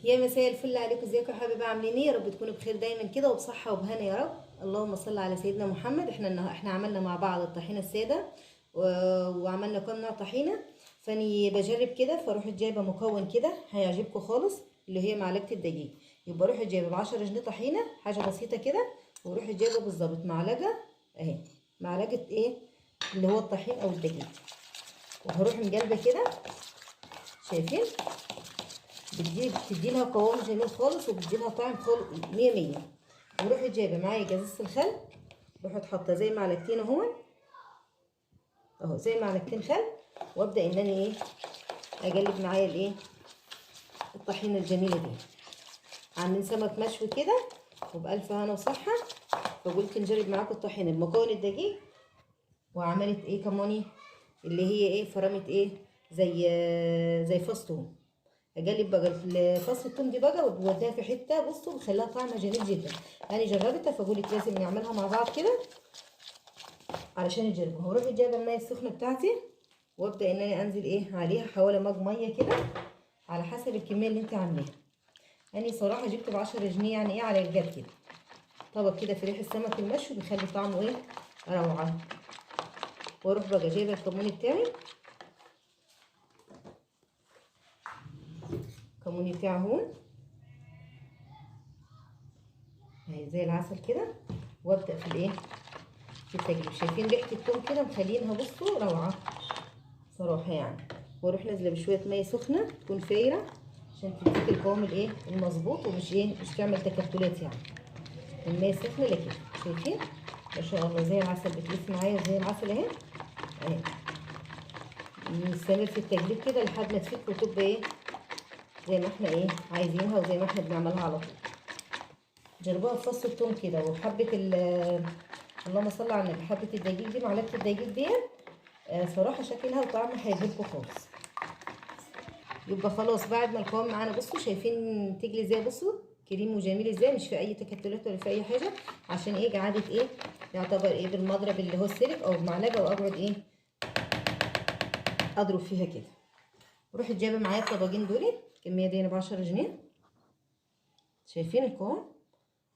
يا مساء الفل عليكم، ازيكم يا حبايبي؟ عاملين ايه؟ يا رب تكونوا بخير دايما كده وبصحه وبهنا يا رب. اللهم صل على سيدنا محمد. احنا عملنا مع بعض الطحينه الساده وعملنا كام نوع طحينه. فاني بجرب كده، فاروح جايبه مكون كده هيعجبكم خالص، اللي هي معلقه الدقيق. يبقى اروح جايبه ب 10 جنيه طحينه، حاجه بسيطه كده. واروح جايبه بالظبط معلقه اهي، معلقه ايه اللي هو الطحين او الدقيق. وهروح مقلبه كده، شايفين؟ بتدي لها قوام جميل خالص، وبتدي لها طعم خالص مية مية. وروحي جايبه معايا جزازه الخل، روحي حاطه زي معلقتين اهو زي معلقتين خل. وابدا ان انا ايه اقلب معايا الايه الطحينه الجميله دي. عاملين سمك مشوي كده وبألف هنا وصحه. فقلت نجرب معاكم الطحينه بمكون الدقيق. وعملت ايه كموني اللي هي ايه فرمت ايه زي فص ثوم. اقلب بقى فص الثوم دي بقى وبوديها في حته، بصوا بخليها طعمها جميل جدا. انا جربتها فاقول لك لازم نعملها مع بعض كده علشان تجربوها. هروح جايبه الميه السخنه بتاعتي وابدا ان انا انزل ايه عليها حوالي مج ميه كده على حسب الكميه اللي انت عاملاها. انا صراحه جبت ب 10 جنيه، يعني ايه على الجد كده. طبق كده في ريح السمك المشوي بيخلي طعمه ايه روعه. واروح بقى جايبه الكمون بتاعي، الكمون بتاعي اهو اهي زي العسل كده. وابدا في الايه في التجريب. شايفين ريحه التوم كده مخلينها بصوا روعه صراحه يعني. واروح نازله بشويه ميه سخنه تكون فايره عشان تديك القوام الايه المظبوط، ومش مش تعمل تكتلات يعني. الميه سخنه لكده، شايفين ما شاء الله زي العسل بتلف معايا زي العسل اهي اهي. نستمر في التجريب كده لحد ما تفك وتبقى ايه زي ما احنا ايه عايزينها وزي ما احنا بنعملها على طول. جربوها بفص الثوم كده وحبه اللهم صل على النبي، حبه الدقيق دي معلقه الدقيق دي صراحه شكلها وطعمها هيعجبكم خالص. يبقى خلاص بعد ما القوام معانا بصوا شايفين تجلي ازاي، بصوا كريم وجميل ازاي، مش في اي تكتلات ولا في اي حاجه. عشان ايه قعدت ايه يعتبر ايه بالمضرب اللي هو السلك او بمعلقه، واقعد ايه اضرب فيها كده. روحي جايبه معايا الطبقين دول، الكميه دي ب 10 جنيه. شايفين القوام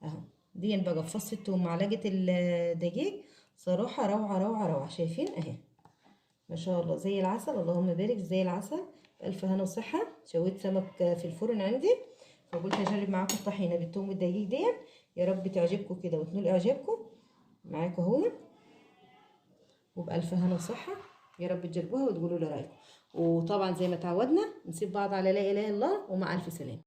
اهو. دي بقى فص الثوم معلقه الدقيق، صراحه روعه روعه روعه. شايفين اهي ما شاء الله زي العسل، اللهم بارك زي العسل. الف هنا وصحه. شويت سمك في الفرن عندي، فقلت اجرب معاكم الطحينه بالثوم والدقيق دي. يا رب تعجبكم كده وتنول اعجابكم. معاكم اهو وبألف هنا وصحه. يا رب تجربوها وتقولوا لي رايكم. وطبعا زي ما تعودنا نسيب بعض على لا اله الا الله، ومع الف سلامه.